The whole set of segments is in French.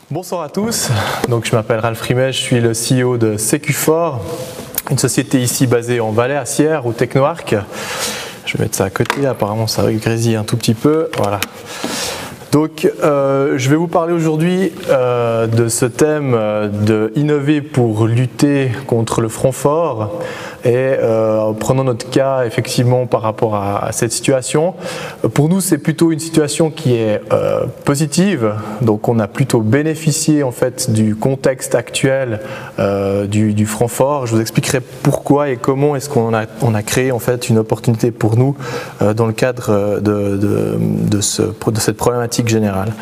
Bonsoir à tous, donc je m'appelle Ralph Rimet, je suis le CEO de Secufor, une société ici basée en Valais à Sierre au Technoarc. Je vais mettre ça à côté, apparemment ça grésille un tout petit peu, voilà. Donc je vais vous parler aujourd'hui de ce thème de innover pour lutter contre le front fort et prenons notre cas effectivement par rapport à cette situation. Pour nous c'est plutôt une situation qui est positive, donc on a plutôt bénéficié en fait du contexte actuel du front fort. Je vous expliquerai pourquoi et comment est-ce qu'on a créé en fait une opportunité pour nous dans le cadre de cette problématique générale.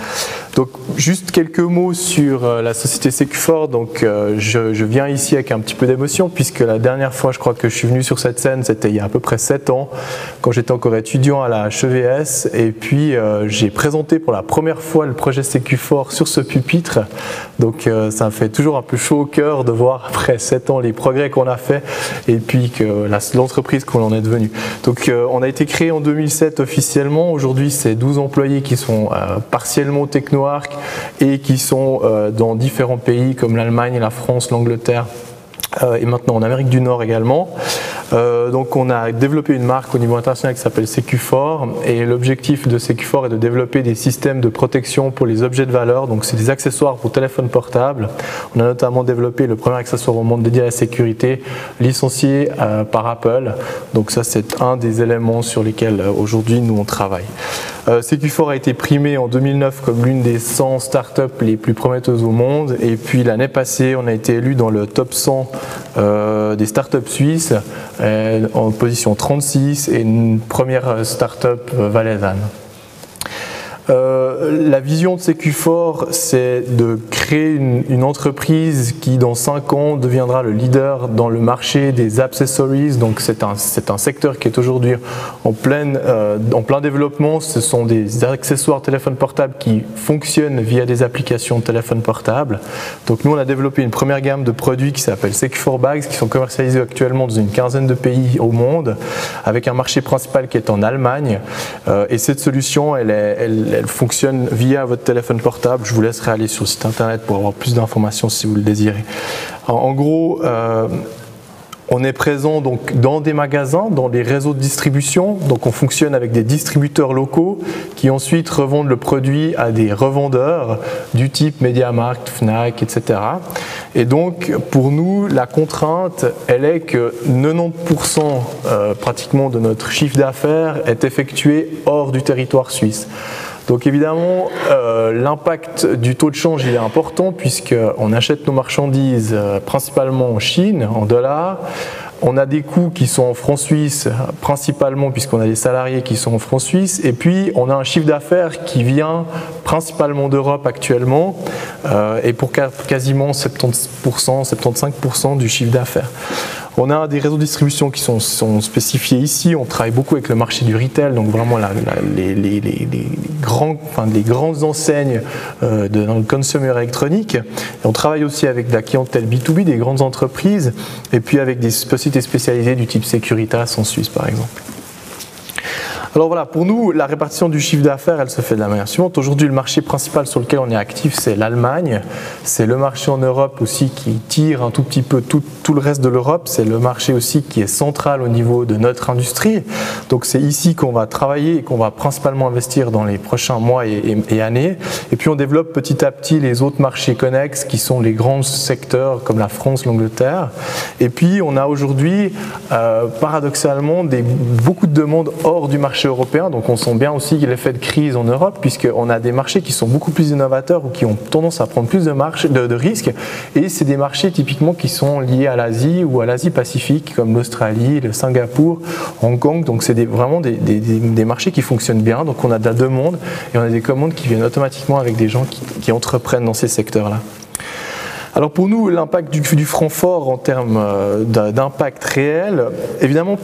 Donc juste quelques mots sur la société Secufor. Donc je viens ici avec un petit peu d'émotion puisque la dernière fois je crois que je suis venu sur cette scène c'était il y a à peu près 7 ans quand j'étais encore étudiant à la HEVS et puis j'ai présenté pour la première fois le projet Secufor sur ce pupitre. Donc ça me fait toujours un peu chaud au cœur de voir après 7 ans les progrès qu'on a fait et puis que l'entreprise qu'on en est devenue. Donc on a été créé en 2007 officiellement. Aujourd'hui c'est 12 employés qui sont partiellement au Technoarc et qui sont dans différents pays comme l'Allemagne, la France, l'Angleterre et maintenant en Amérique du Nord également. Donc on a développé une marque au niveau international qui s'appelle Secufor et l'objectif de Secufor est de développer des systèmes de protection pour les objets de valeur, donc c'est des accessoires pour téléphone portable. On a notamment développé le premier accessoire au monde dédié à la sécurité licencié par Apple, donc ça c'est un des éléments sur lesquels aujourd'hui nous on travaille. Secufor a été primé en 2009 comme l'une des 100 startups les plus prometteuses au monde et puis l'année passée on a été élu dans le top 100 des startups suisses en position 36 et une première start-up valaisanne. La vision de Secufor, c'est de créer une entreprise qui dans 5 ans deviendra le leader dans le marché des accessories. Donc c'est un secteur qui est aujourd'hui en plein développement. Ce sont des accessoires téléphone portable qui fonctionnent via des applications de téléphone portable. Donc nous on a développé une première gamme de produits qui s'appelle Secufor Bags qui sont commercialisés actuellement dans une quinzaine de pays au monde avec un marché principal qui est en Allemagne et cette solution elle fonctionne via votre téléphone portable. Je vous laisserai aller sur le site internet pour avoir plus d'informations si vous le désirez. En gros, on est présent donc dans des magasins, dans des réseaux de distribution. Donc on fonctionne avec des distributeurs locaux qui ensuite revendent le produit à des revendeurs du type MediaMarkt, Fnac, etc. Et donc pour nous, la contrainte, elle est que 90% pratiquement de notre chiffre d'affaires est effectué hors du territoire suisse. Donc évidemment, l'impact du taux de change il est important puisqu'on achète nos marchandises principalement en Chine, en dollars. On a des coûts qui sont en francs suisses principalement puisqu'on a des salariés qui sont en francs suisses et puis on a un chiffre d'affaires qui vient principalement d'Europe actuellement et pour quasiment 70%, 75% du chiffre d'affaires. On a des réseaux de distribution qui sont spécifiés ici. On travaille beaucoup avec le marché du retail, donc vraiment les grandes enseignes dans le consumer électronique. Et on travaille aussi avec de la clientèle B2B, des grandes entreprises, et puis avec des sociétés spécialisées du type Securitas en Suisse par exemple. Alors voilà, pour nous, la répartition du chiffre d'affaires, elle se fait de la manière suivante. Aujourd'hui, le marché principal sur lequel on est actif, c'est l'Allemagne. C'est le marché en Europe aussi qui tire un tout petit peu tout le reste de l'Europe. C'est le marché aussi qui est central au niveau de notre industrie. Donc c'est ici qu'on va travailler et qu'on va principalement investir dans les prochains mois et années. Et puis on développe petit à petit les autres marchés connexes qui sont les grands secteurs comme la France, l'Angleterre. Et puis on a aujourd'hui, paradoxalement, beaucoup de demandes hors du marché européen, donc on sent bien aussi l'effet de crise en Europe puisqu'on a des marchés qui sont beaucoup plus innovateurs ou qui ont tendance à prendre plus de risques et c'est des marchés typiquement qui sont liés à l'Asie ou à l'Asie-Pacifique comme l'Australie, le Singapour, Hong Kong, donc c'est vraiment des marchés qui fonctionnent bien, donc on a de la demande et on a des commandes qui viennent automatiquement avec des gens qui entreprennent dans ces secteurs-là. Alors pour nous, l'impact du front fort en termes d'impact réel, évidemment,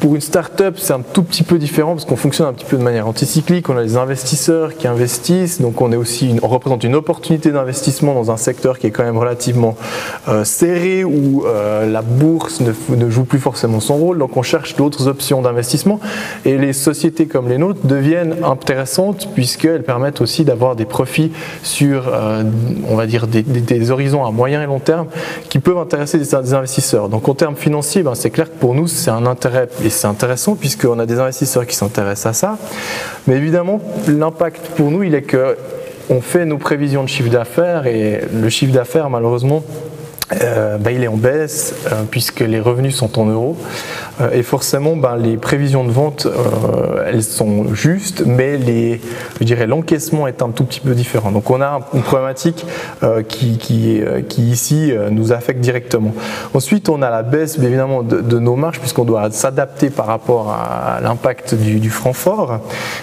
pour une start-up, c'est un tout petit peu différent parce qu'on fonctionne un petit peu de manière anticyclique. On a des investisseurs qui investissent, donc on représente une opportunité d'investissement dans un secteur qui est quand même relativement serré, où la bourse ne joue plus forcément son rôle. Donc on cherche d'autres options d'investissement. Et les sociétés comme les nôtres deviennent intéressantes puisqu'elles permettent aussi d'avoir des profits sur, on va dire, des horizons à moyen et long terme qui peuvent intéresser des investisseurs. Donc en termes financiers, c'est clair que pour nous c'est un intérêt et c'est intéressant puisqu'on a des investisseurs qui s'intéressent à ça. Mais évidemment, l'impact pour nous, il est que on fait nos prévisions de chiffre d'affaires et le chiffre d'affaires, malheureusement, il est en baisse puisque les revenus sont en euros et forcément les prévisions de vente elles sont justes, mais je dirais l'encaissement est un tout petit peu différent. Donc on a une problématique qui ici nous affecte directement. Ensuite on a la baisse évidemment de nos marges puisqu'on doit s'adapter par rapport à l'impact du franc fort,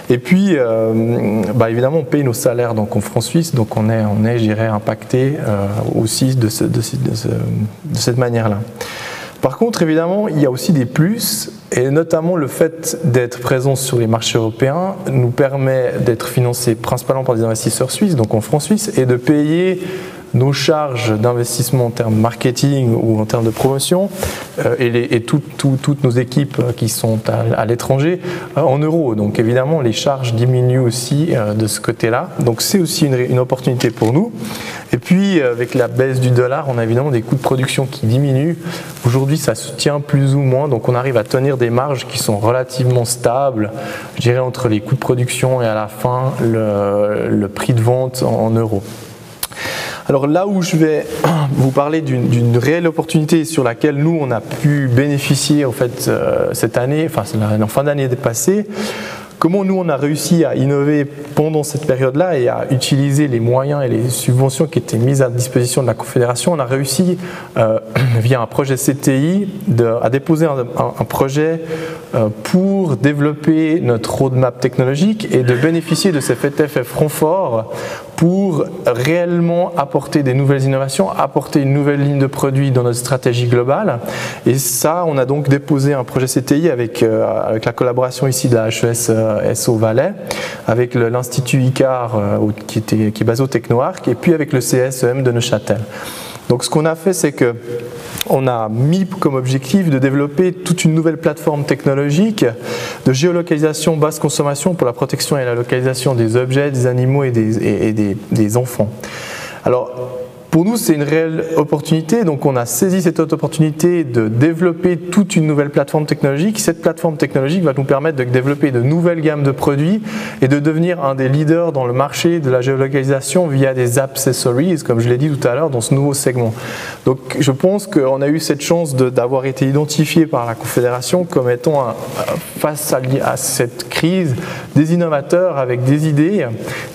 et puis évidemment on paye nos salaires donc en francs suisses, donc on est je dirais impacté aussi de cette manière-là. Par contre, évidemment, il y a aussi des plus, et notamment le fait d'être présent sur les marchés européens nous permet d'être financé principalement par des investisseurs suisses, donc en francs suisses, et de payer nos charges d'investissement en termes marketing ou en termes de promotion et toutes nos équipes qui sont à l'étranger en euros. Donc évidemment les charges diminuent aussi de ce côté-là. Donc c'est aussi une opportunité pour nous. Et puis avec la baisse du dollar, on a évidemment des coûts de production qui diminuent. Aujourd'hui ça se tient plus ou moins, donc on arrive à tenir des marges qui sont relativement stables, je dirais entre les coûts de production et à la fin le prix de vente en euros. Alors là où je vais vous parler d'une réelle opportunité sur laquelle nous on a pu bénéficier en fait cette année, enfin en fin d'année passée, comment nous on a réussi à innover pendant cette période-là et à utiliser les moyens et les subventions qui étaient mises à disposition de la Confédération. On a réussi via un projet CTI à déposer un projet pour développer notre roadmap technologique et de bénéficier de ces FTF renforts pour réellement apporter des nouvelles innovations, apporter une nouvelle ligne de produits dans notre stratégie globale. Et ça, on a donc déposé un projet CTI avec la collaboration ici de la HES SO Valais, avec l'Institut ICAR qui est basé au Technoarc, et puis avec le CSEM de Neuchâtel. Donc ce qu'on a fait, c'est que on a mis comme objectif de développer toute une nouvelle plateforme technologique de géolocalisation basse consommation pour la protection et la localisation des objets, des animaux et des enfants. Alors, pour nous, c'est une réelle opportunité, donc on a saisi cette opportunité de développer toute une nouvelle plateforme technologique. Cette plateforme technologique va nous permettre de développer de nouvelles gammes de produits et de devenir un des leaders dans le marché de la géolocalisation via des accessories, comme je l'ai dit tout à l'heure, dans ce nouveau segment. Donc je pense qu'on a eu cette chance d'avoir été identifié par la Confédération comme étant, face à cette crise, des innovateurs avec des idées.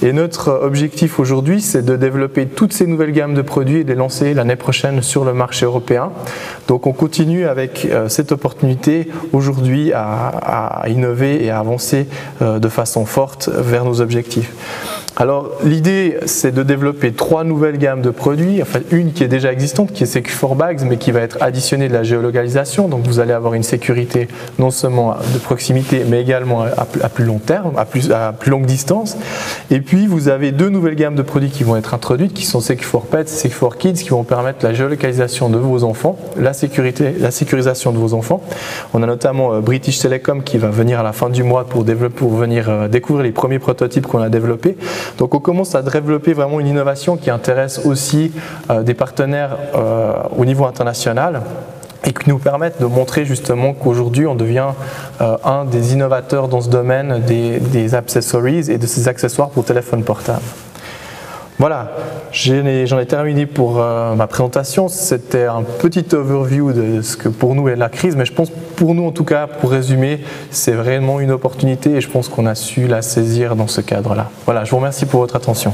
Et notre objectif aujourd'hui, c'est de développer toutes ces nouvelles gammes de produits et de les lancer l'année prochaine sur le marché européen. Donc on continue avec cette opportunité aujourd'hui à innover et à avancer de façon forte vers nos objectifs. Alors l'idée, c'est de développer 3 nouvelles gammes de produits, enfin une qui est déjà existante, qui est Secure4Bags, mais qui va être additionnée de la géolocalisation. Donc vous allez avoir une sécurité non seulement de proximité, mais également à plus long terme, à plus longue distance. Et puis vous avez 2 nouvelles gammes de produits qui vont être introduites, qui sont Secure4Pets et Secure4Kids, qui vont permettre la géolocalisation de vos enfants, la sécurisation de vos enfants. On a notamment British Telecom qui va venir à la fin du mois pour venir découvrir les premiers prototypes qu'on a développés. Donc on commence à développer vraiment une innovation qui intéresse aussi des partenaires au niveau international et qui nous permettent de montrer justement qu'aujourd'hui on devient un des innovateurs dans ce domaine des accessories et de ces accessoires pour téléphone portable. Voilà, j'en ai terminé pour ma présentation. C'était un petit overview de ce que pour nous est la crise, mais je pense pour nous en tout cas, pour résumer, c'est vraiment une opportunité et je pense qu'on a su la saisir dans ce cadre-là. Voilà, je vous remercie pour votre attention.